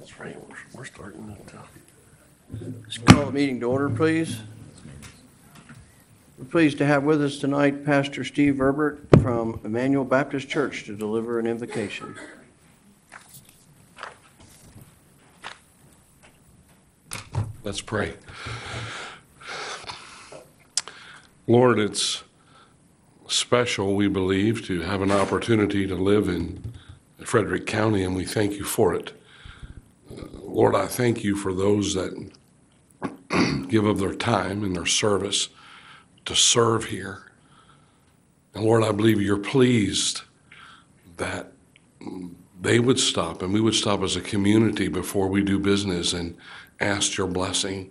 That's right. We're starting at. Let's call the meeting to order, please. We're pleased to have with us tonight Pastor Steve Verbert from Emmanuel Baptist Church to deliver an invocation. Let's pray. Lord, it's special, we believe, to have an opportunity to live in Frederick County, and we thank you for it. Lord, I thank you for those that give of their time and their service to serve here. And Lord, I believe you're pleased that they would stop and we would stop as a community before we do business and ask your blessing.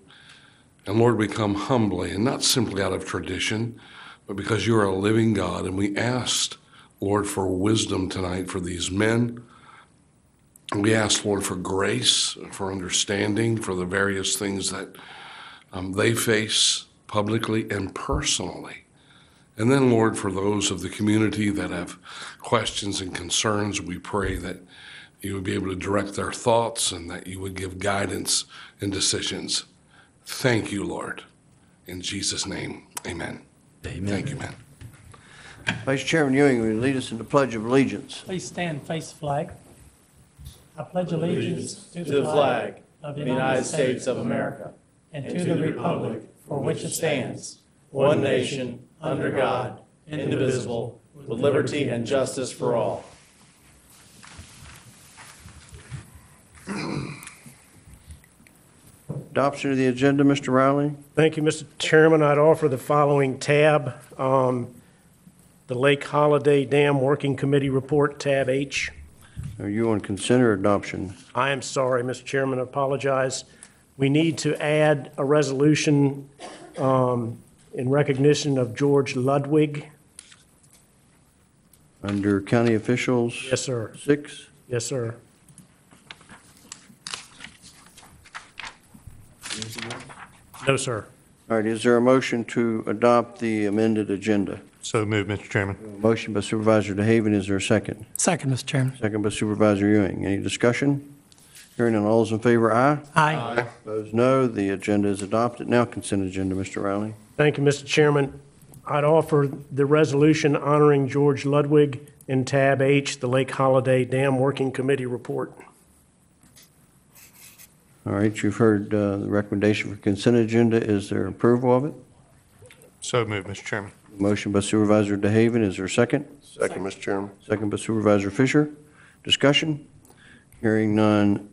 And Lord, we come humbly and not simply out of tradition, but because you are a living God. And we asked, Lord, for wisdom tonight for these men. We ask, Lord, for grace, for understanding, for the various things that they face publicly and personally. And then, Lord, for those of the community that have questions and concerns, we pray that you would be able to direct their thoughts and that you would give guidance in decisions. Thank you, Lord. In Jesus' name, amen. Amen. Thank you, man. Vice Chairman Ewing, will you lead us in the Pledge of Allegiance? Please stand and face the flag. I pledge allegiance to the flag of the United States of America and to the republic for which it stands, one nation, under God, indivisible, with liberty and justice for all. Adoption of the agenda, Mr. Riley. Thank you, Mr. Chairman. I'd offer the following tab. The Lake Holiday Dam Working Committee Report, tab H. Are you on consent or adoption? I am sorry, Mr. Chairman, I apologize. We need to add a resolution in recognition of George Ludwig. Under county officials? Yes, sir. 6. Yes, sir. No, sir. All right, is there a motion to adopt the amended agenda? So moved, Mr. Chairman. Motion by Supervisor DeHaven, is there a second? Second, Mr. Chairman. Second by Supervisor Ewing. Any discussion? Hearing none, all those in favor, aye. Aye. Opposed, no. The agenda is adopted. Now consent agenda, Mr. Riley. Thank you, Mr. Chairman. I'd offer the resolution honoring George Ludwig in tab H, the Lake Holiday Dam Working Committee Report. All right, you've heard the recommendation for consent agenda. Is there approval of it? So moved, Mr. Chairman. Motion by Supervisor DeHaven, is there a second? Second, Mr. Chairman. Second by Supervisor Fisher. Discussion? Hearing none,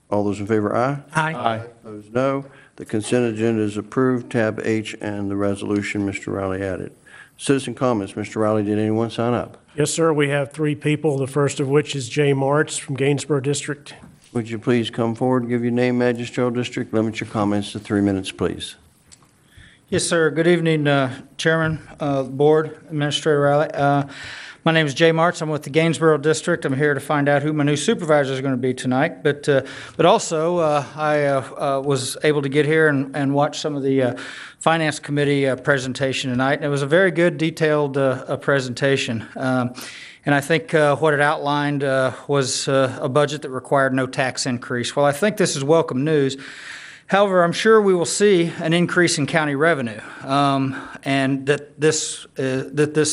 all those in favor, aye. Aye. Opposed, no. The consent agenda is approved. Tab H and the resolution Mr. Riley added. Citizen comments. Mr. Riley, did anyone sign up? Yes, sir. We have 3 people, the first of which is Jay Martz from Gainsborough District. Would you please come forward and give your name, magisterial district? Limit your comments to 3 minutes, please. Yes, sir. Good evening, Chairman, Board, Administrator Riley. My name is Jay Martz. I'm with the Gainsborough District. I'm here to find out who my new supervisor is going to be tonight. But also, I was able to get here and watch some of the Finance Committee presentation tonight. And it was a very good, detailed presentation. And I think what it outlined was a budget that required no tax increase. Well, I think this is welcome news. However, I'm sure we will see an increase in county revenue, and that this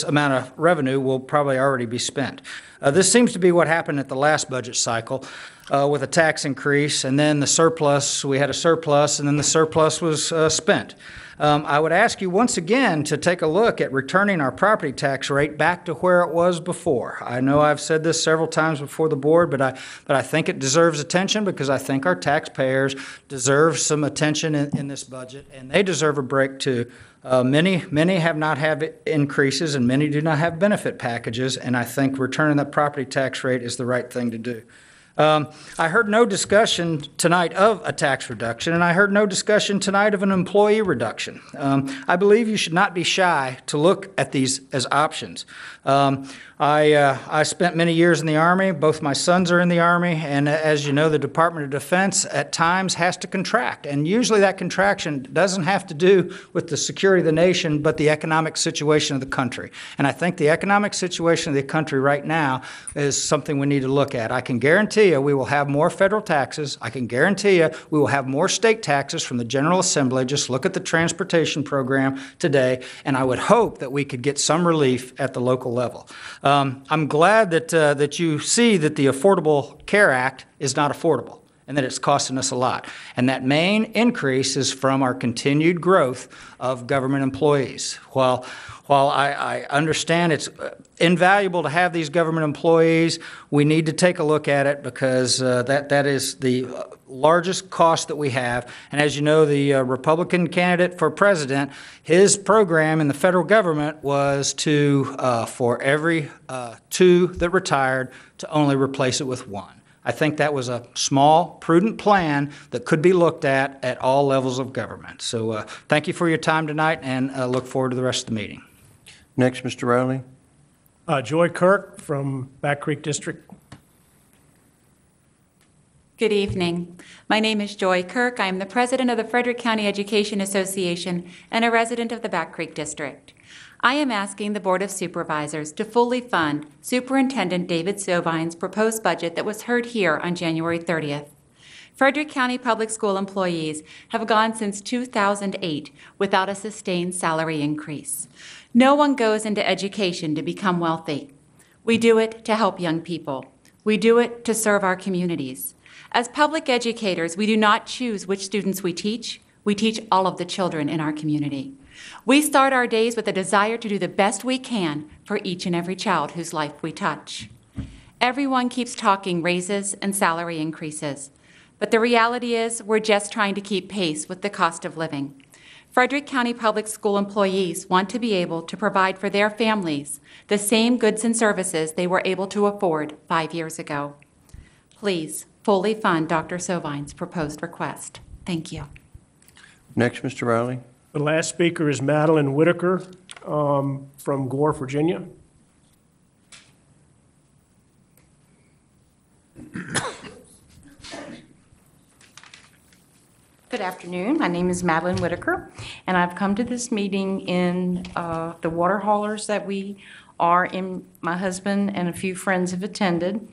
amount of revenue will probably already be spent. This seems to be what happened at the last budget cycle with a tax increase, and then the surplus, we had a surplus, and then the surplus was spent. I would ask you once again to take a look at returning our property tax rate back to where it was before. I know I've said this several times before the board, but I think it deserves attention because I think our taxpayers deserve some attention in this budget, and they deserve a break too. Many have not had increases, and many do not have benefit packages, and I think returning that property tax rate is the right thing to do. I heard no discussion tonight of a tax reduction, and I heard no discussion tonight of an employee reduction. I believe you should not be shy to look at these as options. I spent many years in the Army. Both my sons are in the Army, and as you know, the Department of Defense at times has to contract, and usually that contraction doesn't have to do with the security of the nation, but the economic situation of the country. And I think the economic situation of the country right now is something we need to look at. I can guarantee you we will have more federal taxes. I can guarantee you we will have more state taxes from the General Assembly. Just look at the transportation program today, and I would hope that we could get some relief at the local level. I'm glad that you see that the Affordable Care Act is not affordable and that it's costing us a lot. And that main increase is from our continued growth of government employees. While I understand it's invaluable to have these government employees, we need to take a look at it because that is the largest cost that we have. And as you know, the Republican candidate for president, his program in the federal government was to, for every two that retired, to only replace it with one. I think that was a small, prudent plan that could be looked at all levels of government. So thank you for your time tonight, and look forward to the rest of the meeting. Next, Mr. Riley. Joy Kirk from Back Creek District. Good evening. My name is Joy Kirk. I am the president of the Frederick County Education Association and a resident of the Back Creek District. I am asking the Board of Supervisors to fully fund Superintendent David Sovine's proposed budget that was heard here on January 30th. Frederick County Public School employees have gone since 2008 without a sustained salary increase. No one goes into education to become wealthy. We do it to help young people. We do it to serve our communities. As public educators, we do not choose which students we teach. We teach all of the children in our community. We start our days with a desire to do the best we can for each and every child whose life we touch. Everyone keeps talking raises and salary increases, but the reality is we're just trying to keep pace with the cost of living. Frederick County Public School employees want to be able to provide for their families the same goods and services they were able to afford 5 years ago. Please fully fund Dr. Sovine's proposed request. Thank you. Next, Mr. Riley. The last speaker is Madeline Whitaker from Gore, Virginia. Good afternoon. My name is Madeline Whitaker, and I've come to this meeting in the water haulers that we are in. My husband and a few friends have attended.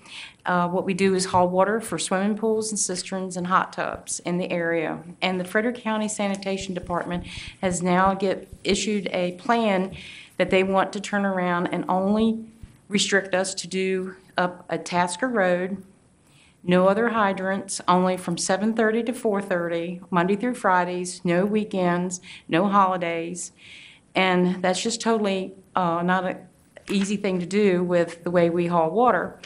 What we do is haul water for swimming pools and cisterns and hot tubs in the area. And the Frederick County Sanitation Department has now issued a plan that they want to turn around and only restrict us to do up a Tasker Road, no other hydrants, only from 7:30 to 4:30, Monday through Fridays, no weekends, no holidays. And that's just totally not an easy thing to do with the way we haul water.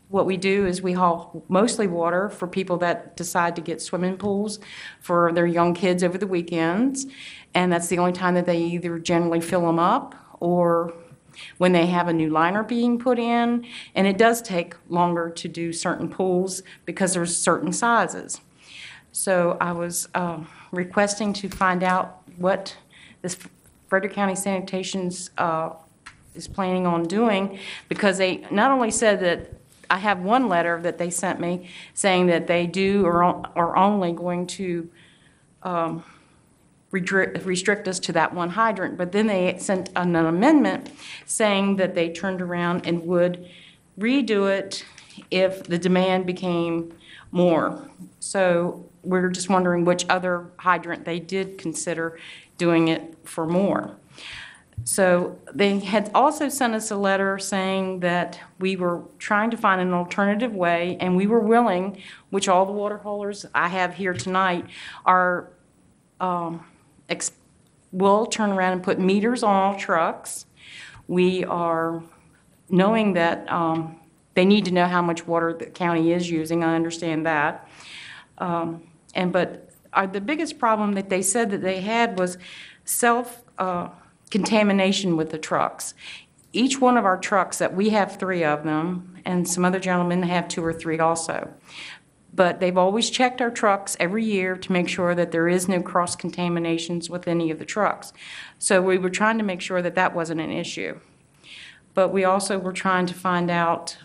What we do is we haul mostly water for people that decide to get swimming pools for their young kids over the weekends. And that's the only time that they either generally fill them up or when they have a new liner being put in, and it does take longer to do certain pools because there's certain sizes. So I was requesting to find out what this Frederick County Sanitation's is planning on doing, because they not only said that I have one letter that they sent me saying that they do or are only going to restrict us to that one hydrant, but then they sent an amendment saying that they turned around and would redo it if the demand became more. So we're just wondering which other hydrant they did consider doing it for more. So they had also sent us a letter saying that we were trying to find an alternative way, and we were willing, which all the water haulers I have here tonight are will turn around and put meters on all trucks. We are knowing that they need to know how much water the county is using. I understand that. But the biggest problem that they said that they had was contamination with the trucks. Each one of our trucks, that we have 3 of them, and some other gentlemen have 2 or 3 also. But they've always checked our trucks every year to make sure that there is no cross-contaminations with any of the trucks. So we were trying to make sure that that wasn't an issue. but we also were trying to find out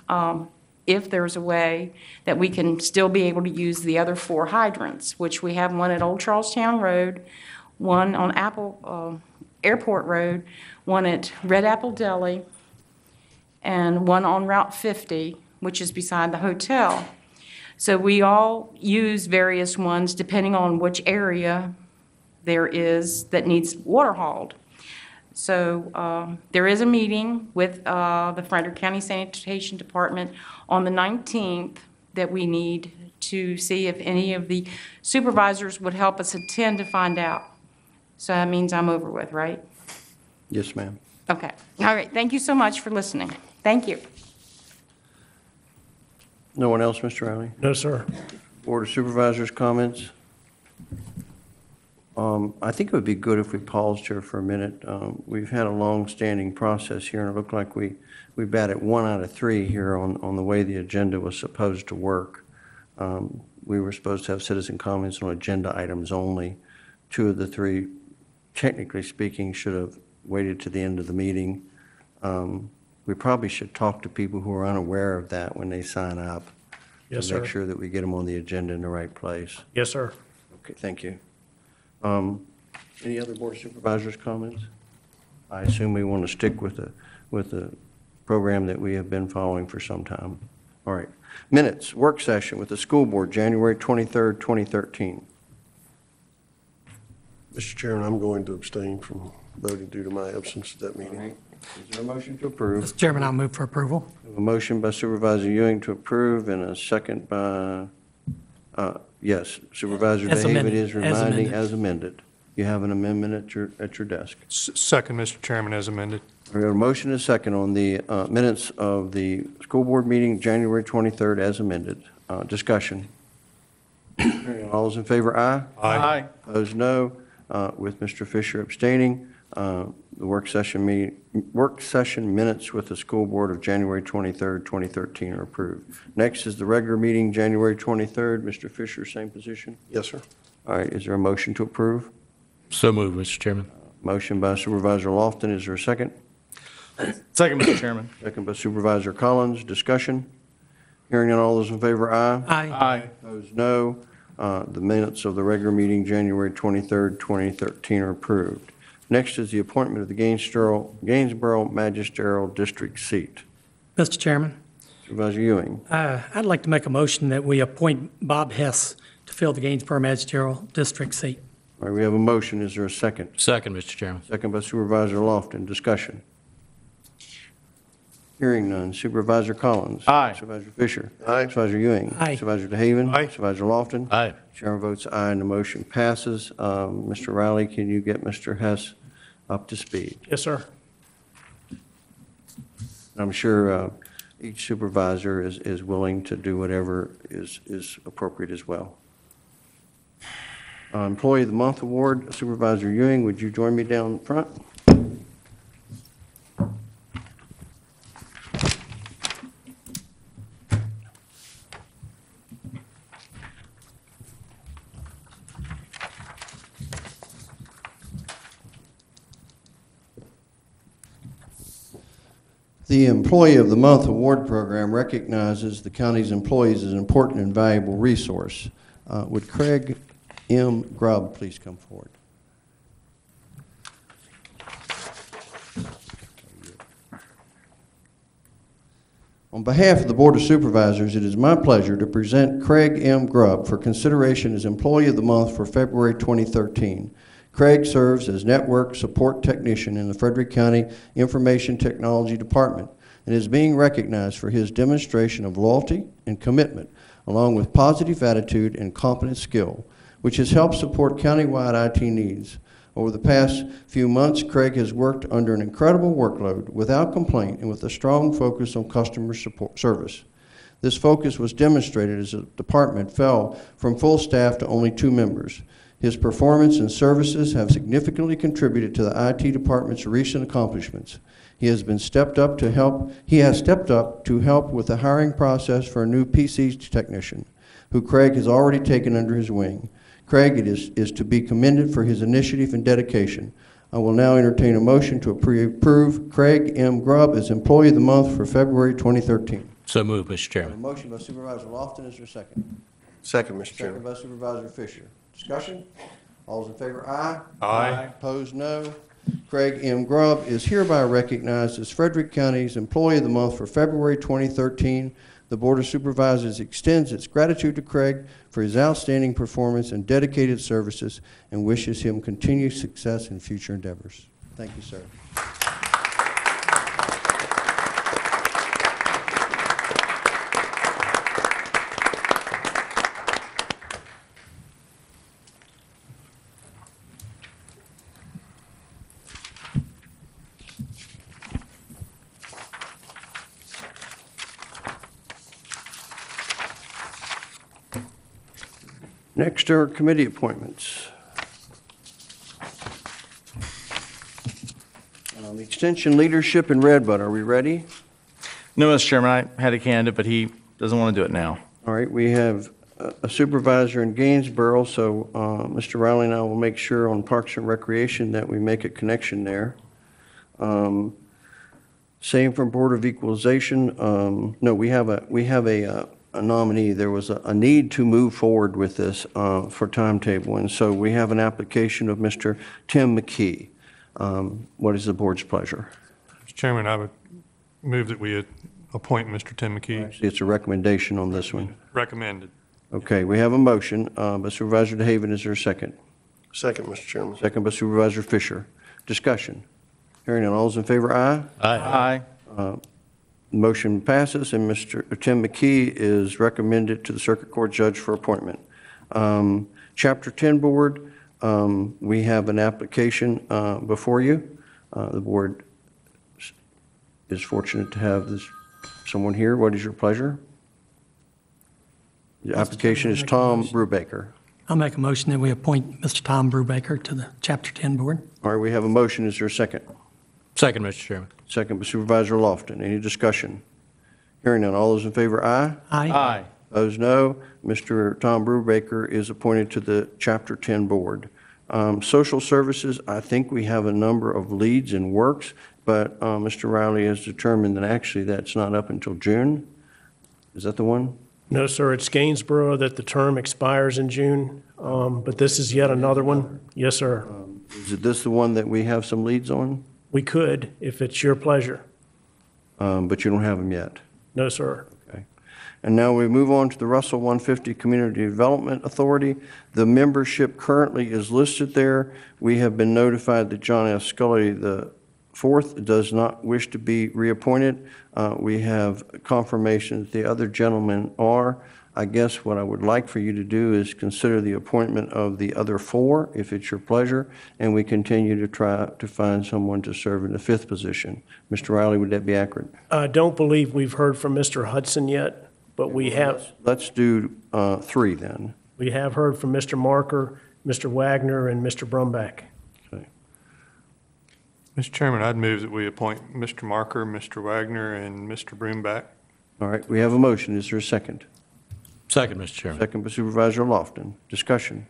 if there's a way that we can still be able to use the other 4 hydrants, which we have one at Old Charlestown Road, one on Airport Road, one at Red Apple Deli, and one on Route 50, which is beside the hotel. So we all use various ones depending on which area there is that needs water hauled. So there is a meeting with the Frederick County Sanitation Department on the 19th that we need to see if any of the supervisors would help us attend to find out. So that means I'm over with, right? Yes, ma'am. Okay. All right. Thank you so much for listening. Thank you. No one else, Mr. Riley? No, sir. Board of Supervisors comments? I think it would be good if we paused here for a minute. We've had a long-standing process here, and it looked like we batted 1 out of 3 here on the way the agenda was supposed to work. We were supposed to have citizen comments on agenda items only. 2 of the 3, technically speaking, should have waited to the end of the meeting. We probably should talk to people who are unaware of that when they sign up. Yes, to sir. make sure that we get them on the agenda in the right place. Yes, sir. Okay, thank you. Any other Board of Supervisors comments? I assume we want to stick with the program that we have been following for some time. All right. Minutes, work session with the school board, January 23rd, 2013. Mr. Chairman, I'm going to abstain from voting due to my absence at that All meeting. right. Is there a motion to approve? Mr. Chairman, I'll move for approval. A motion by Supervisor Ewing to approve and a second by, yes, Supervisor As DeHaven amended. is As reminding amended. as amended. You have an amendment at your desk. Second, Mr. Chairman, as amended. We have a motion and a second on the minutes of the school board meeting, January 23rd, as amended. Discussion. Hearing all those in favor, aye. Aye. Opposed, no. With Mr. Fisher abstaining, the work session minutes with the school board of January 23rd, 2013 are approved. Next is the regular meeting, January 23rd. Mr. Fisher, same position? Yes, sir. All right, is there a motion to approve? So moved, Mr. Chairman. Motion by Supervisor Lofton, is there a second? Second, Mr. Chairman. Second by Supervisor Collins. Discussion. Hearing none, all those in favor, aye. Aye. Aye. Opposed, no. The minutes of the regular meeting, January 23rd, 2013 are approved. Next is the appointment of the Gainsborough Magisterial District seat. Mr. Chairman, Supervisor Ewing. I'd like to make a motion that we appoint Bob Hess to fill the Gainsborough Magisterial District seat. All right, we have a motion. Is there a second? Second, Mr. Chairman. Second by Supervisor Lofton. Discussion. Hearing none. Supervisor Collins. Aye. Supervisor Fisher. Aye. Supervisor Ewing. Aye. Supervisor DeHaven. Aye. Supervisor Lofton. Aye. Chairman votes aye, and the motion passes. Mr. Riley, can you get Mr. Hess up to speed? Yes, sir. I'm sure each supervisor is willing to do whatever is appropriate as well. Employee of the Month Award, Supervisor Ewing, would you join me down front? The Employee of the Month Award Program recognizes the county's employees as an important and valuable resource. Would Craig M. Grubb please come forward? On behalf of the Board of Supervisors, it is my pleasure to present Craig M. Grubb for consideration as Employee of the Month for February 2013. Craig serves as Network Support Technician in the Frederick County Information Technology Department and is being recognized for his demonstration of loyalty and commitment, along with positive attitude and competent skill, which has helped support countywide IT needs. Over the past few months, Craig has worked under an incredible workload without complaint and with a strong focus on customer support service. This focus was demonstrated as the department fell from full staff to only 2 members. His performance and services have significantly contributed to the IT department's recent accomplishments. He has stepped up to help with the hiring process for a new PC technician, who Craig has already taken under his wing. Craig is to be commended for his initiative and dedication. I will now entertain a motion to approve Craig M. Grubb as Employee of the Month for February 2013. So moved, Mr. A Chairman. motion by Supervisor Lofton. Is there a second? Second, Mr. Second Chairman. by Supervisor Fisher. Discussion? All those in favor, aye. Aye. Opposed, no. Craig M. Grubb is hereby recognized as Frederick County's Employee of the Month for February 2013. The Board of Supervisors extends its gratitude to Craig for his outstanding performance and dedicated services and wishes him continued success in future endeavors. Thank you, sir. Next are committee appointments. The Extension Leadership in Redbud, are we ready? No, Mr. Chairman, I had a candidate, but he doesn't want to do it now. All right, we have a supervisor in Gainsborough, so Mr. Riley and I will make sure on Parks and Recreation that we make a connection there. Same for Board of Equalization. No, we have a nominee. There was a need to move forward with this for timetable, and so we have an application of Mr. Tim McKee. What is the board's pleasure? Mr. Chairman, I would move that we appoint Mr. Tim McKee. Actually, it's a recommendation on this one. Recommended. Okay, we have a motion by Supervisor DeHaven. Is there a second? Second, Mr. Chairman. Second by Supervisor Fisher. Discussion. Hearing none. All those in favor, aye. Aye. Motion passes, and Mr. Tim McKee is recommended to the Circuit Court Judge for appointment. Chapter 10 Board, we have an application before you. The board is fortunate to have someone here. What is your pleasure? The application is Tom Brubaker. I'll make a motion that we appoint Mr. Tom Brubaker to the Chapter 10 Board. All right, we have a motion. Is there a second? Second, Mr. Chairman. Second by Supervisor Lofton. Any discussion? Hearing none. All those in favor, aye. Aye. Opposed, no. Mr. Tom Brubaker is appointed to the Chapter 10 Board. Social Services, I think we have a number of leads in works, but Mr. Riley has determined that actually that's not up until June. Is that the one? No, sir, it's Gainsborough that the term expires in June, but this is yet another one. Yes, sir. Is this the one that we have some leads on? We could, if it's your pleasure. But you don't have them yet? No, sir. Okay. And now we move on to the Russell 150 Community Development Authority. The membership currently is listed there. We have been notified that John S. Scully IV does not wish to be reappointed. We have confirmation that the other gentlemen are. I guess what I would like for you to do is consider the appointment of the other four, if it's your pleasure, and we continue to try to find someone to serve in the fifth position. Mr. Riley, would that be accurate? I don't believe we've heard from Mr. Hudson yet, but we have. Let's do three then. We have heard from Mr. Marker, Mr. Wagner, and Mr. Brumback. Okay. Mr. Chairman, I'd move that we appoint Mr. Marker, Mr. Wagner, and Mr. Broomback. All right, we have a motion. Is there a second? Second, Mr. Chairman. Second by Supervisor Lofton. Discussion.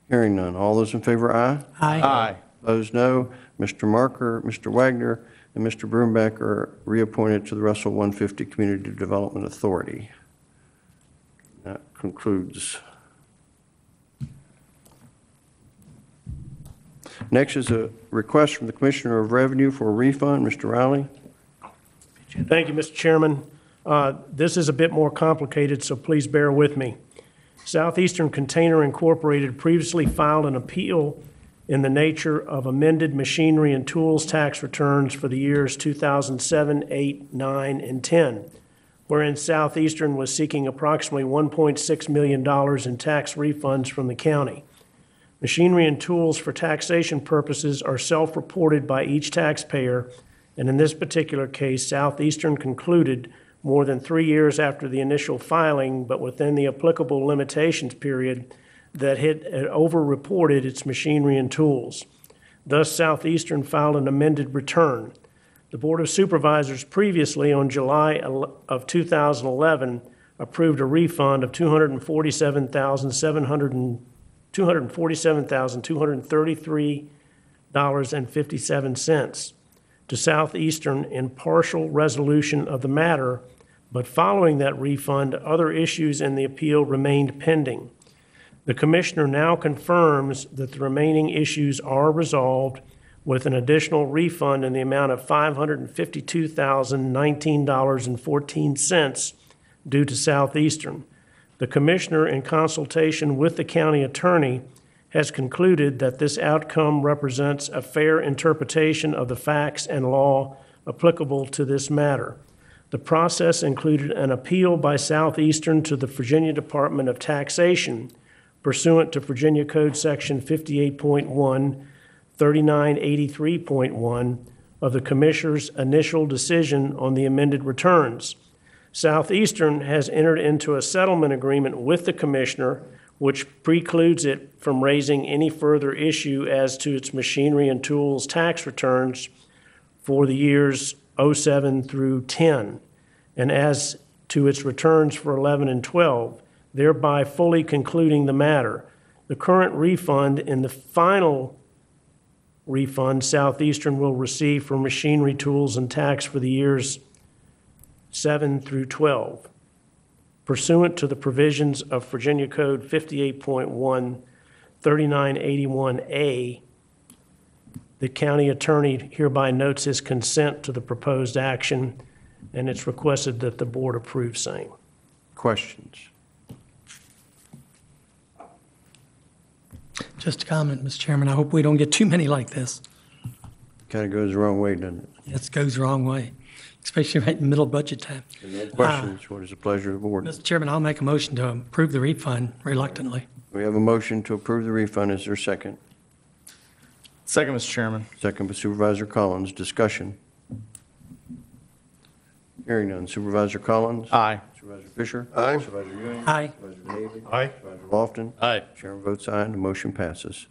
Hearing none. All those in favor, aye. Aye. Opposed, no. Mr. Marker, Mr. Wagner, and Mr. Broomback are reappointed to the Russell 150 Community Development Authority. That concludes. Next is a request from the Commissioner of Revenue for a refund. Mr. Riley? Thank you, Mr. Chairman. This is a bit more complicated, so please bear with me. Southeastern Container Incorporated previously filed an appeal in the nature of amended machinery and tools tax returns for the years 2007, 8, 9, and 10, wherein Southeastern was seeking approximately $1.6 million in tax refunds from the county. Machinery and tools for taxation purposes are self-reported by each taxpayer, and in this particular case, Southeastern concluded more than 3 years after the initial filing, but within the applicable limitations period, that it had over-reported its machinery and tools. Thus, Southeastern filed an amended return. The Board of Supervisors previously, on July of 2011, approved a refund of $247,233 $1,057.57 to Southeastern in partial resolution of the matter, but following that refund, other issues in the appeal remained pending. The Commissioner now confirms that the remaining issues are resolved with an additional refund in the amount of $552,019.14 due to Southeastern. The Commissioner, in consultation with the County Attorney, has concluded that this outcome represents a fair interpretation of the facts and law applicable to this matter. The process included an appeal by Southeastern to the Virginia Department of Taxation pursuant to Virginia Code Section 58.1, 3983.1 of the Commissioner's initial decision on the amended returns. Southeastern has entered into a settlement agreement with the Commissioner which precludes it from raising any further issue as to its machinery and tools tax returns for the years 07 through 10, and as to its returns for 11 and 12, thereby fully concluding the matter. The current refund and the final refund Southeastern will receive for machinery, tools, and tax for the years 7 through 12. Pursuant to the provisions of Virginia Code 58.1, 3981A, the County Attorney hereby notes his consent to the proposed action, and it's requested that the Board approve same. Questions? Just a comment, Mr. Chairman. I hope we don't get too many like this. Kind of goes the wrong way, doesn't it? It goes the wrong way, especially right in the middle of budget time. No questions. What is the pleasure of the board? Mr. Chairman, I'll make a motion to approve the refund reluctantly. We have a motion to approve the refund. Is there a second? Second, Mr. Chairman. Second by Supervisor Collins. Discussion. Hearing none. Supervisor Collins? Aye. Supervisor Fisher? Aye. Supervisor Ewing? Aye. Supervisor Davis? Aye. Supervisor Lofton? Aye. Chairman votes aye, and the motion passes.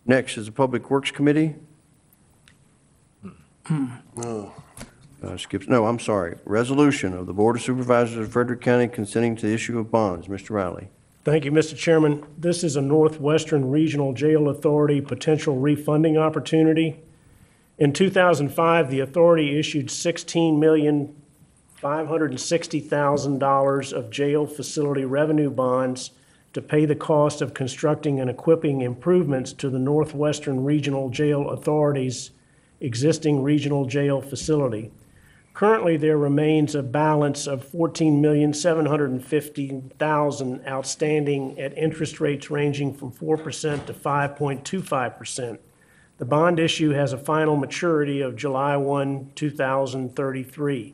Next is the Public Works Committee. No. I'm sorry. Resolution of the Board of Supervisors of Frederick County consenting to the issue of bonds. Mr. Riley. Thank you, Mr. Chairman. This is a Northwestern Regional Jail Authority potential refunding opportunity. In 2005, the authority issued $16,560,000 of jail facility revenue bonds to pay the cost of constructing and equipping improvements to the Northwestern Regional Jail Authority's existing regional jail facility. Currently, there remains a balance of $14,750,000 outstanding at interest rates ranging from 4% to 5.25%. The bond issue has a final maturity of July 1, 2033.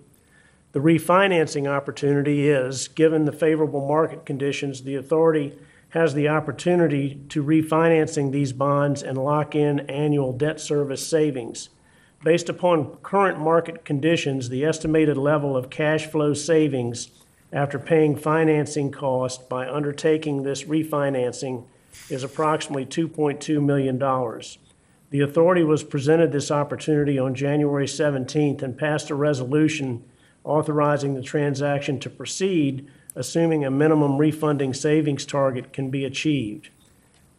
The refinancing opportunity is, given the favorable market conditions, the authority has the opportunity to refinancing these bonds and lock in annual debt service savings. Based upon current market conditions, the estimated level of cash flow savings after paying financing costs by undertaking this refinancing is approximately $2.2 million. The authority was presented this opportunity on January 17th and passed a resolution authorizing the transaction to proceed, assuming a minimum refunding savings target can be achieved.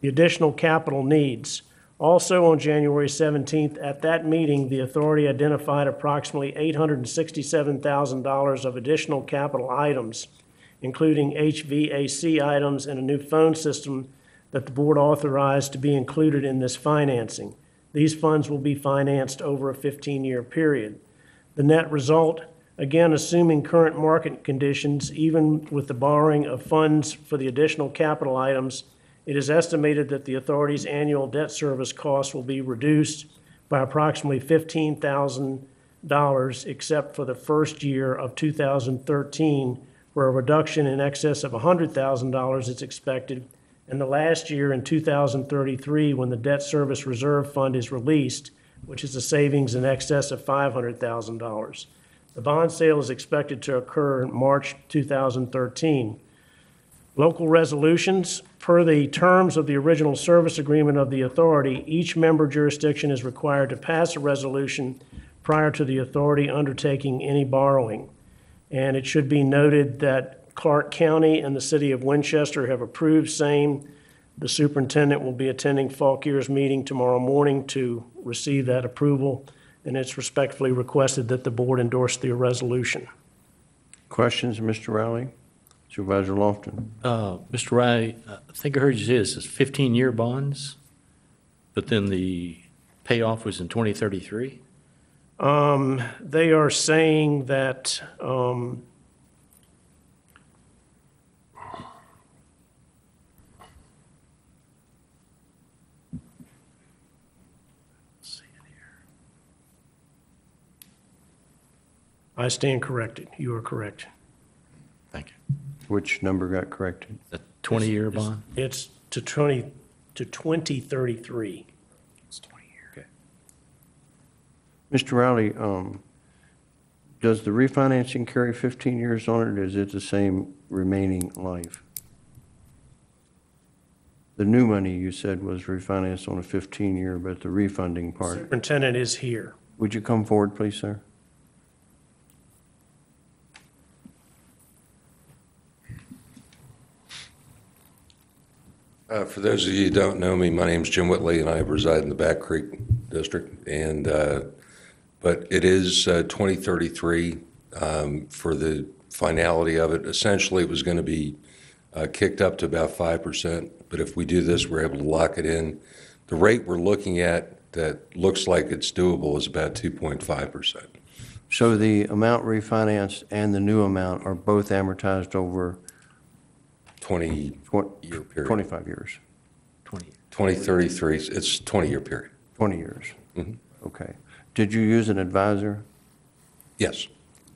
The additional capital needs. Also on January 17th, at that meeting, the authority identified approximately $867,000 of additional capital items, including HVAC items and a new phone system that the board authorized to be included in this financing. These funds will be financed over a 15-year period. The net result, again, assuming current market conditions, even with the borrowing of funds for the additional capital items, it is estimated that the authority's annual debt service costs will be reduced by approximately $15,000, except for the first year of 2013, where a reduction in excess of $100,000 is expected, and the last year in 2033, when the debt service reserve fund is released, which is a savings in excess of $500,000. The bond sale is expected to occur in March 2013. Local resolutions. Per the terms of the original service agreement of the authority, each member jurisdiction is required to pass a resolution prior to the authority undertaking any borrowing. And it should be noted that Clark County and the City of Winchester have approved same. The superintendent will be attending Fauquier's meeting tomorrow morning to receive that approval, and it's respectfully requested that the board endorse the resolution. Questions, Mr. Riley? Supervisor Lofton? Mr. Riley, I think I heard you say this is 15-year bonds, but then the payoff was in 2033? They are saying that, I stand corrected. You are correct. Thank you. Which number got corrected? The 20-year bond? It's to 2033. It's 20 years. Okay. Mr. Riley, does the refinancing carry 15 years on it, or is it the same remaining life? The new money you said was refinanced on a 15-year, but the refunding part. Superintendent is here. Would you come forward, please, sir? For those of you who don't know me, my name's Jim Whitley, and I reside in the Back Creek District. And but it is 2033 for the finality of it. Essentially, it was going to be kicked up to about 5%. But if we do this, we're able to lock it in. The rate we're looking at that looks like it's doable is about 2.5%. So the amount refinanced and the new amount are both amortized over 20-year period. 25 years, 2033, it's 20-year period. 20 years. Mhm. Okay. Did you use an advisor? Yes.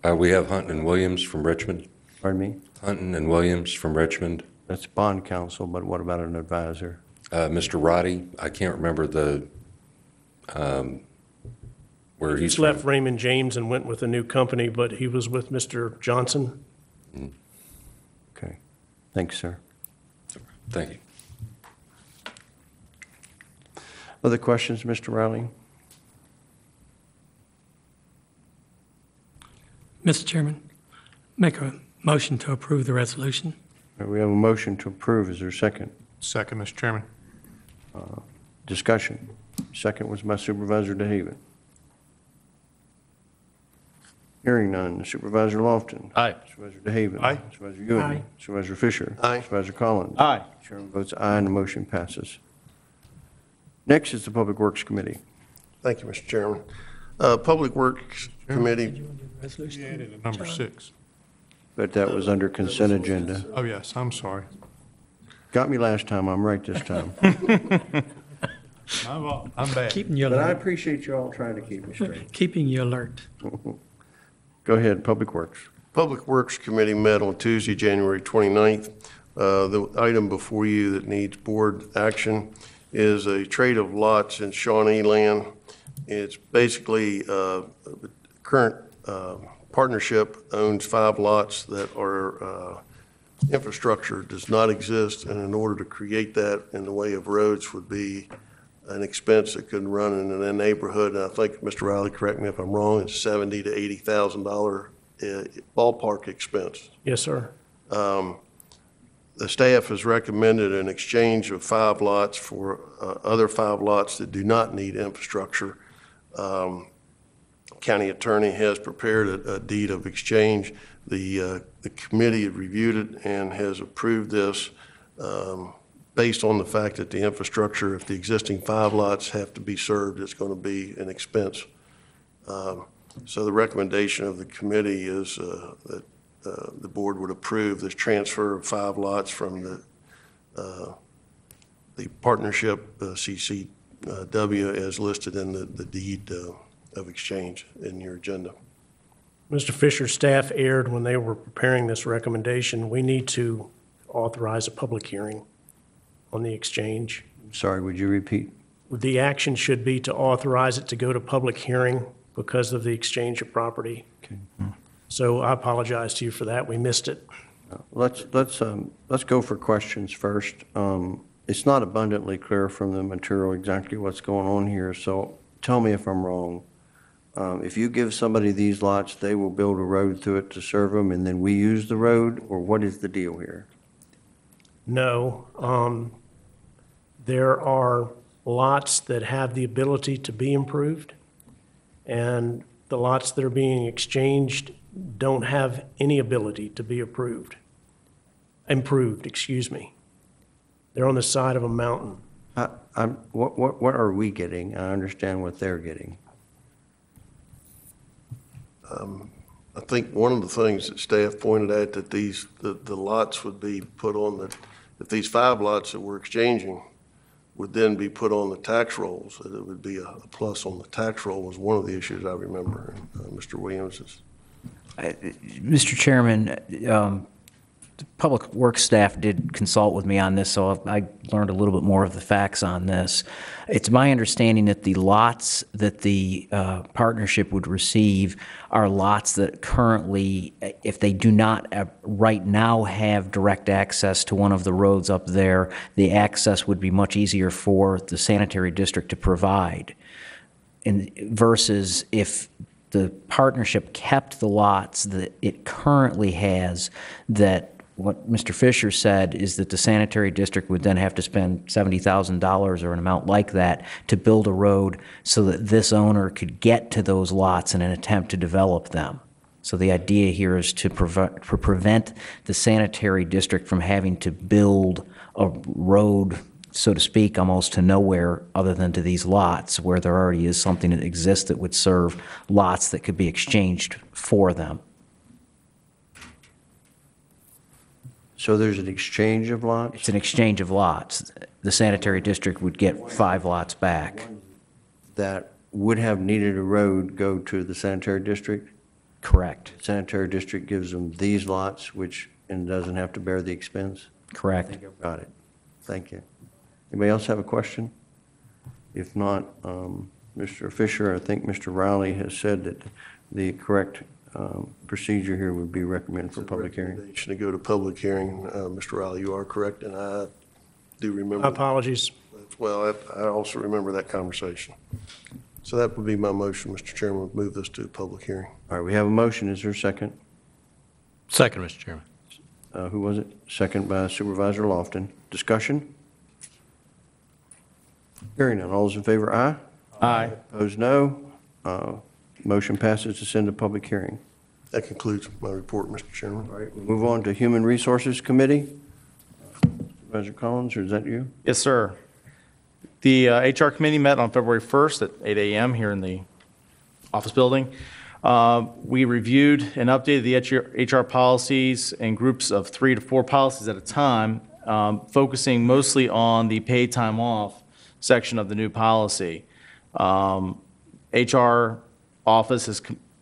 We have Hunton and Williams from Richmond. Pardon me? Hunton and Williams from Richmond. That's bond counsel, but what about an advisor? Mr. Roddy, I can't remember the, where he's He's from. left Raymond James and went with a new company, but he was with Mr. Johnson. Okay. Thanks, sir. Thank you. Other questions, Mr. Riley? Mr. Chairman, make a motion to approve the resolution. We have a motion to approve. Is there a second? Second, Mr. Chairman. Discussion. Second was by Supervisor DeHaven. Hearing none. Supervisor Lofton. Aye. Supervisor DeHaven. Aye. Supervisor Ewing. Aye. Supervisor Fisher. Aye. Supervisor Collins. Aye. Chairman votes aye, and the motion passes. Next is the Public Works Committee. Thank you, Mr. Chairman. Public Works Committee, You added a number 6. But that was under consent agenda. Oh, yes, I'm sorry. Got me last time. I'm right this time. I'm bad. Keeping you But I alert. appreciate you all trying to keep me straight. Keeping you alert. Go ahead, Public Works. Public Works Committee met on Tuesday, January 29th. The item before you that needs board action is a trade of lots in Shawnee land. It's basically, current partnership owns 5 lots that are, infrastructure does not exist, and in order to create that in the way of roads would be an expense that could run in a neighborhood, and I think, Mr. Riley, correct me if I'm wrong, it's $70,000 to $80,000 ballpark expense. Yes, sir. The staff has recommended an exchange of 5 lots for other 5 lots that do not need infrastructure. County attorney has prepared a deed of exchange. The committee had reviewed it and has approved this based on the fact that the infrastructure, if the existing 5 lots have to be served, it's going to be an expense. So the recommendation of the committee is that the board would approve this transfer of 5 lots from the partnership CCW as listed in the deed of exchange in your agenda. Mr. Fisher's staff erred when they were preparing this recommendation. We need to authorize a public hearing on the exchange. Sorry, would you repeat? The action should be to authorize it to go to public hearing because of the exchange of property. Okay. So I apologize to you for that. We missed it. Let's go for questions first. It's not abundantly clear from the material exactly what's going on here, so tell me if I'm wrong. If you give somebody these lots, they will build a road through it to serve them, and then we use the road, or what is the deal here? No. there are lots that have the ability to be improved, and the lots that are being exchanged don't have any ability to be improved, excuse me. They're on the side of a mountain. What are we getting? I understand what they're getting. I think one of the things that staff pointed out that the lots would be put on if these 5 lots that we're exchanging would then be put on the tax rolls, that it would be a plus on the tax roll was one of the issues I remember. Mr. Williams is. Mr. Chairman, the Public Works staff did consult with me on this, so I learned a little bit more of the facts on this. It's my understanding that the lots that the partnership would receive are lots that currently, if they do not right now have direct access to one of the roads up there, the access would be much easier for the sanitary district to provide. Versus if the partnership kept the lots that it currently has, that what Mr. Fisher said is that the sanitary district would then have to spend $70,000 or an amount like that to build a road so that this owner could get to those lots in an attempt to develop them. So the idea here is to prevent the sanitary district from having to build a road, so to speak, almost to nowhere other than to these lots where there already is something that exists that would serve lots that could be exchanged for them. So there's an exchange of lots? It's an exchange of lots. The sanitary district would get 5 lots back. That would have needed a road go to the sanitary district? Correct. Sanitary district gives them these lots, and doesn't have to bear the expense? Correct. I think I've got it. Thank you. Anybody else have a question? If not, Mr. Fisher, I think Mr. Riley has said that the correct procedure here would be recommended for public hearing. To go to public hearing, Mr. Riley, you are correct, and I do remember. Apologies. Well, I also remember that conversation. So that would be my motion, Mr. Chairman, would move this to a public hearing. All right, we have a motion. Is there a second? Second, Mr. Chairman. Who was it? Second by Supervisor Lofton. Discussion? Hearing none. All those in favor, aye? Aye. Opposed, no. Motion passes to send to public hearing. That concludes my report, Mr. Chairman. All right, we'll move on to Human Resources Committee. Supervisor Collins, or is that you? Yes, sir. The HR committee met on February 1st at 8 a.m. here in the office building. We reviewed and updated the HR policies in groups of 3 to 4 policies at a time, focusing mostly on the paid time off section of the new policy. HR office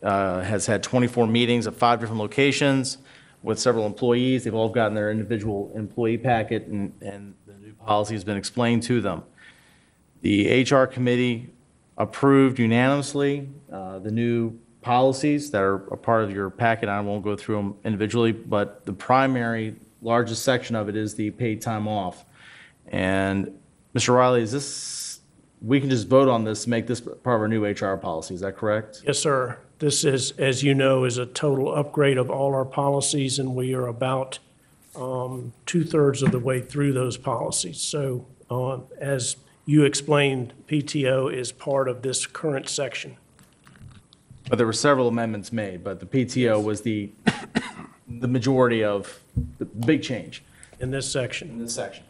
has had 24 meetings at 5 different locations with several employees. They've all gotten their individual employee packet, and the new policy has been explained to them. The HR committee approved unanimously the new policies that are a part of your packet. I won't go through them individually, but the primary, largest section of it is the paid time off. And Mr. Riley, is this, we can just vote on this to make this part of our new HR policy, is that correct? Yes, sir. This is, as you know, is a total upgrade of all our policies, and we are about 2/3 of the way through those policies. So as you explained, PTO is part of this current section. But there were several amendments made, but the PTO was the majority of the big change. In this section. In this section.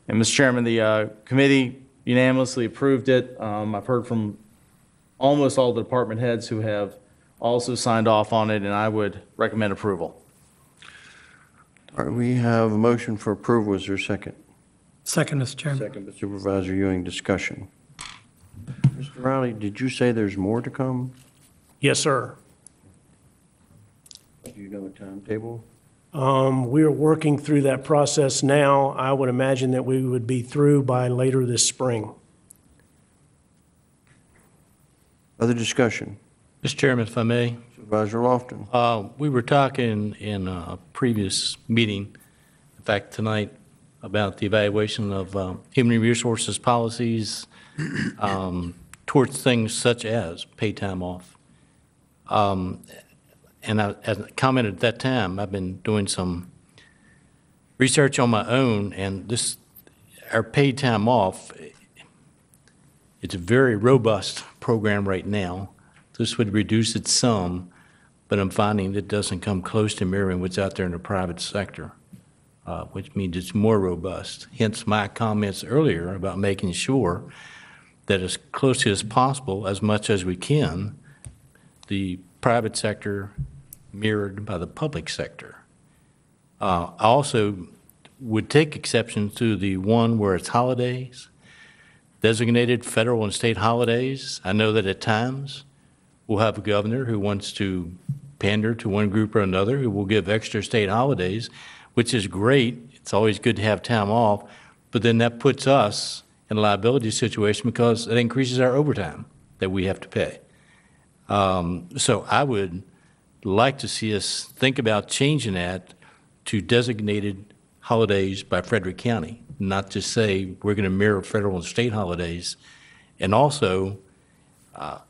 And Mr. Chairman, the committee unanimously approved it. I've heard from almost all the department heads who have also signed off on it, and I would recommend approval. All right, we have a motion for approval. Is there a second? Second, Mr. Chairman. Second by Supervisor Ewing. Discussion. Mr. Riley, did you say there's more to come? Yes, sir. Do you know a timetable? We are working through that process now. I would imagine that we would be through by later this spring. Other discussion? Mr. Chairman, if I may. Supervisor Lofton. We were talking in a previous meeting, in fact, tonight, about the evaluation of human resources policies towards things such as paid time off. And as I commented at that time, I've been doing some research on my own, and this, our paid time off, it's a very robust program right now. This would reduce it some, but I'm finding that it doesn't come close to mirroring what's out there in the private sector, which means it's more robust. Hence my comments earlier about making sure that as closely as possible, as much as we can, the private sector mirrored by the public sector. I also would take exception to the one where it's holidays, designated federal and state holidays. I know that at times we'll have a governor who wants to pander to one group or another, who will give extra state holidays, which is great. It's always good to have time off, but then that puts us in a liability situation because it increases our overtime that we have to pay. So I would like to see us think about changing that to designated holidays by Frederick County, not just say we're going to mirror federal and state holidays. And also, I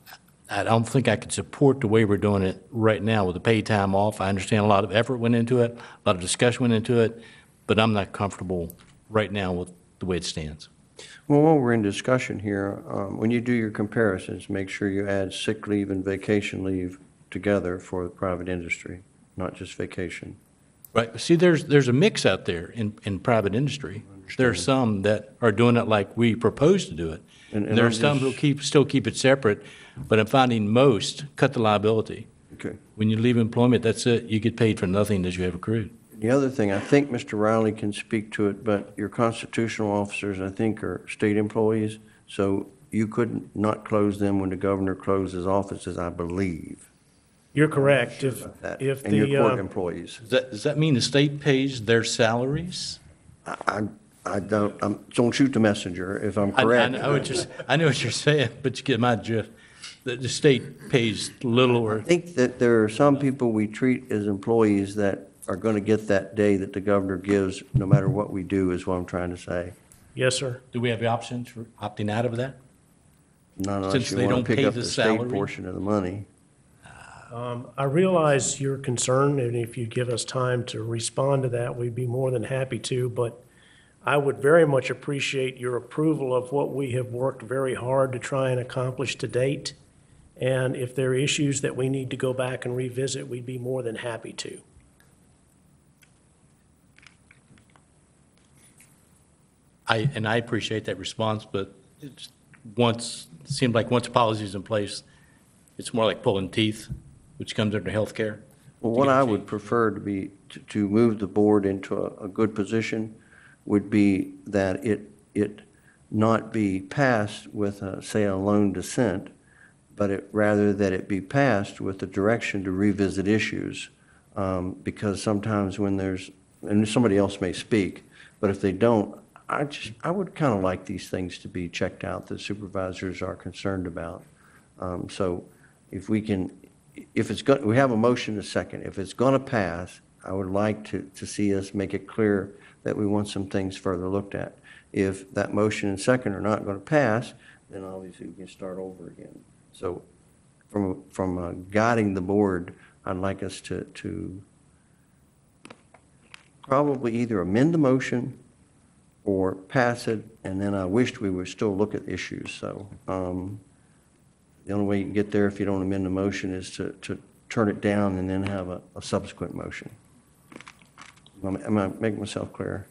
don't think I could support the way we're doing it right now with the paid time off. I understand a lot of effort went into it, a lot of discussion went into it, but I'm not comfortable right now with the way it stands. Well, while we're in discussion here, when you do your comparisons, make sure you add sick leave and vacation leave together for the private industry, not just vacation. Right. See, there's a mix out there in private industry. There are some that are doing it like we propose to do it. And there are some who still keep it separate, but I'm finding most cut the liability. Okay. When you leave employment, that's it. You get paid for nothing that you have accrued. The other thing, I think Mr. Riley can speak to it, but your constitutional officers, I think, are state employees, so you could not close them when the governor closes offices, I believe. You're correct. If And your court employees. Does that mean the state pays their salaries? I don't shoot the messenger if I'm correct. I know what you're saying, but you get my drift. The state pays little or. I think that there are some people we treat as employees that are going to get that day that the governor gives, no matter what we do, is what I'm trying to say. Yes, sir. Do we have the option for opting out of that? Not unless Since you they want don't to pick pay up the the state salary? portion of the money. I realize your concern, and if you give us time to respond to that, we'd be more than happy to, but I would very much appreciate your approval of what we have worked very hard to try and accomplish to date. And if there are issues that we need to go back and revisit, we'd be more than happy to. I appreciate that response, but it seemed like once a policy is in place, it's more like pulling teeth, which comes under healthcare. Well, what I would prefer to move the board into a good position would be that it not be passed with, say, a lone dissent, but rather that it be passed with the direction to revisit issues. Because sometimes when and somebody else may speak, but if they don't, I would kind of like these things to be checked out that supervisors are concerned about. So if we can, we have a motion and a second. If it's going to pass, I would like to see us make it clear that we want some things further looked at. If that motion and second are not going to pass, then obviously we can start over again. So from guiding the board, I'd like us to probably either amend the motion or pass it, and then I wished we would still look at issues. So the only way you can get there if you don't amend the motion is to turn it down and then have a subsequent motion. Am I making myself clear?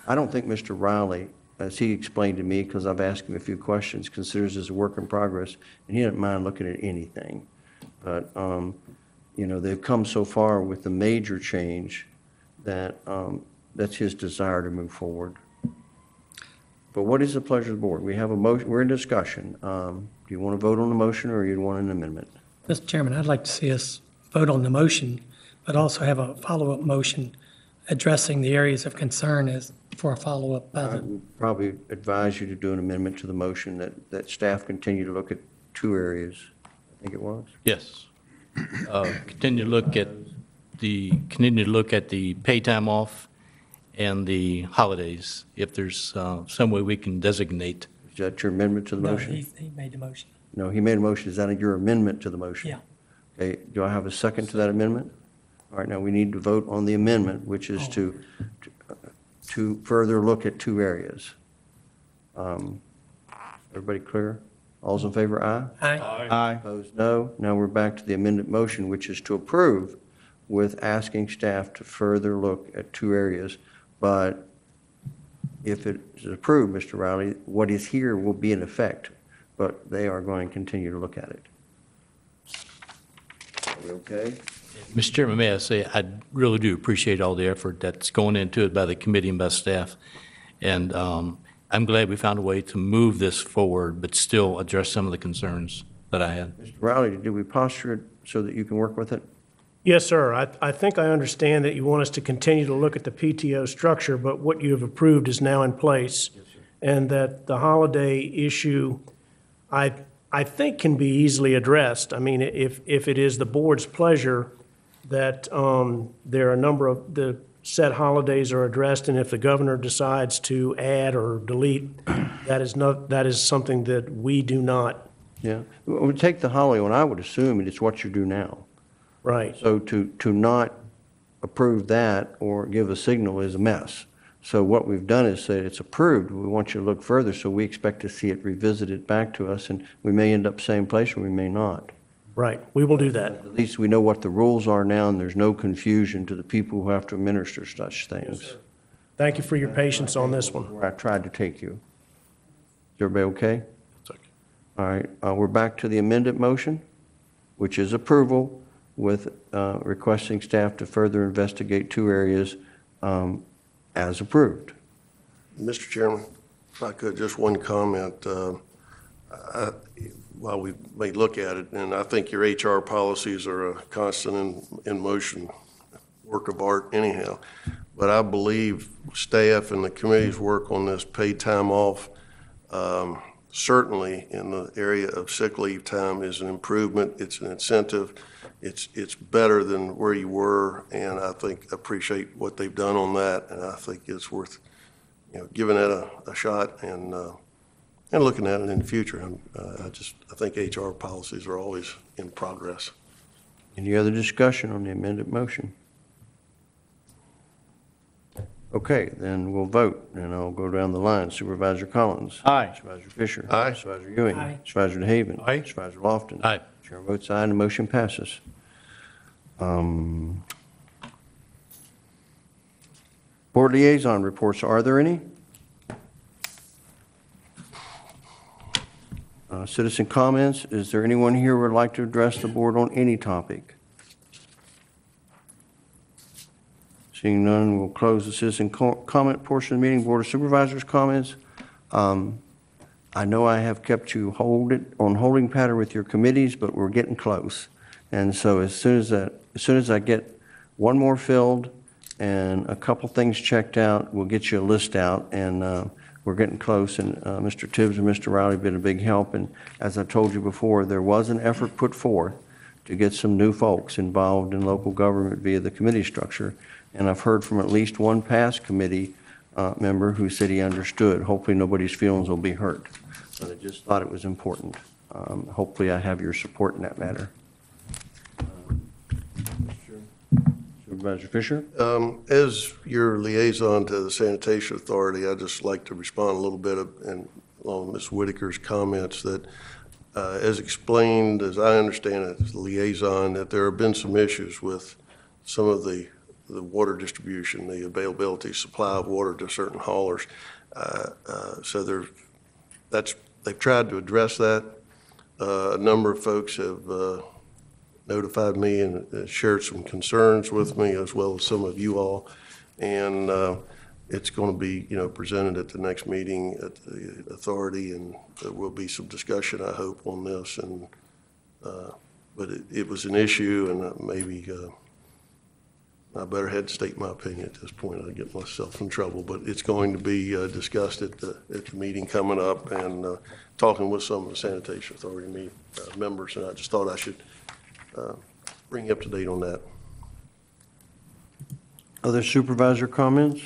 I don't think Mr. Riley, as he explained to me, because I've asked him a few questions, considers this a work in progress, and he doesn't mind looking at anything. But, they've come so far with the major change that that's his desire to move forward. But what is the pleasure of the board? We have a motion, we're in discussion. Do you want to vote on the motion or you want an amendment? Mr. Chairman, I'd like to see us vote on the motion, but also have a follow-up motion addressing the areas of concern as for a follow-up by I the. would probably advise you to do an amendment to the motion that staff continue to look at two areas. I think it was. Yes. Continue to look at the pay time off and the holidays, if there's some way we can designate. Is that your amendment to the No, motion? he made the motion. No, he made a motion. Is that your amendment to the motion? Yeah. Okay, do I have a second to that amendment? All right, now we need to vote on the amendment, which is to to further look at 2 areas. Everybody clear? All's in favor, aye? Aye. Aye. Opposed, no. Now we're back to the amended motion, which is to approve with asking staff to further look at 2 areas. But if it is approved, Mr. Riley, what is here will be in effect, but they are going to continue to look at it. Are we okay? Mr. Chairman, may I say, I really do appreciate all the effort that's going into it by the committee and by staff. And I'm glad we found a way to move this forward, but still address some of the concerns that I had. Mr. Riley, did we posture it so that you can work with it? Yes, sir. I think I understand that you want us to continue to look at the PTO structure, but what you have approved is now in place. And that the holiday issue, I think can be easily addressed. I mean, if it is the board's pleasure that there are a number of the set holidays are addressed, and if the governor decides to add or delete, that is something that we do not. Yeah. We take the holiday one, I would assume it's what you do now. Right. So to not approve that or give a signal is a mess. So what we've done is say it's approved. We want you to look further, so we expect to see it revisited back to us, and we may end up same place or we may not. Right. We will do that. At least we know what the rules are now, and there's no confusion to the people who have to administer such things. Thank you for your patience on this one. Where I tried to take you. Is everybody okay? All right, we're back to the amended motion, which is approval with requesting staff to further investigate 2 areas as approved. Mr. Chairman, if I could, just one comment. While we may look at it, and I think your HR policies are a constant in motion work of art anyhow, but I believe staff and the committee's work on this paid time off, certainly in the area of sick leave time, is an improvement. It's an incentive. It's better than where you were, and I think appreciate what they've done on that, and I think it's worth giving that a shot and looking at it in the future. I think HR policies are always in progress. Any other discussion on the amended motion? Okay, then we'll vote, and I'll go down the line. Supervisor Collins. Aye. Supervisor Fisher. Aye. Supervisor Ewing. Aye. Supervisor DeHaven. Aye. Supervisor Lofton. Aye. Chair votes aye, and the motion passes. Board liaison reports, are there any? Citizen comments, is there anyone here who would like to address the board on any topic? Seeing none, we'll close the citizen comment portion of the meeting. Board of Supervisors comments. I know I have kept you on holding pattern with your committees, but we're getting close. And so as soon as I get one more filled and a couple things checked out, we'll get you a list out, and we're getting close. And Mr. Tibbs and Mr. Riley have been a big help. And as I told you before, there was an effort put forth to get some new folks involved in local government via the committee structure. And I've heard from at least one past committee member who said he understood. Hopefully nobody's feelings will be hurt. But I just thought it was important. Hopefully I have your support in that matter. Supervisor Fisher? As your liaison to the Sanitation Authority, I'd just like to respond a little bit along Ms. Whitaker's comments that, as explained, as I understand it, as the liaison, that there have been some issues with some of the water distribution, the availability, supply of water to certain haulers. So they've tried to address that. A number of folks have notified me and shared some concerns with me, as well as some of you all. And it's going to be, presented at the next meeting at the authority, and there will be some discussion, I hope, on this. And but it was an issue, and maybe I better head state my opinion at this point. I get myself in trouble, but it's going to be discussed at the meeting coming up, and talking with some of the Sanitation Authority members, and I just thought I should bring you up to date on that. Other supervisor comments?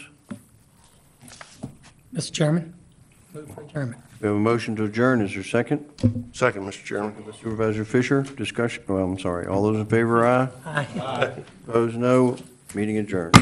Mr. Chairman, move for adjournment. We have a motion to adjourn. Is there a second? Second, Mr. Chairman. Supervisor Fisher, discussion, I'm sorry. All those in favor, aye. Aye. Opposed, no. Meeting adjourned.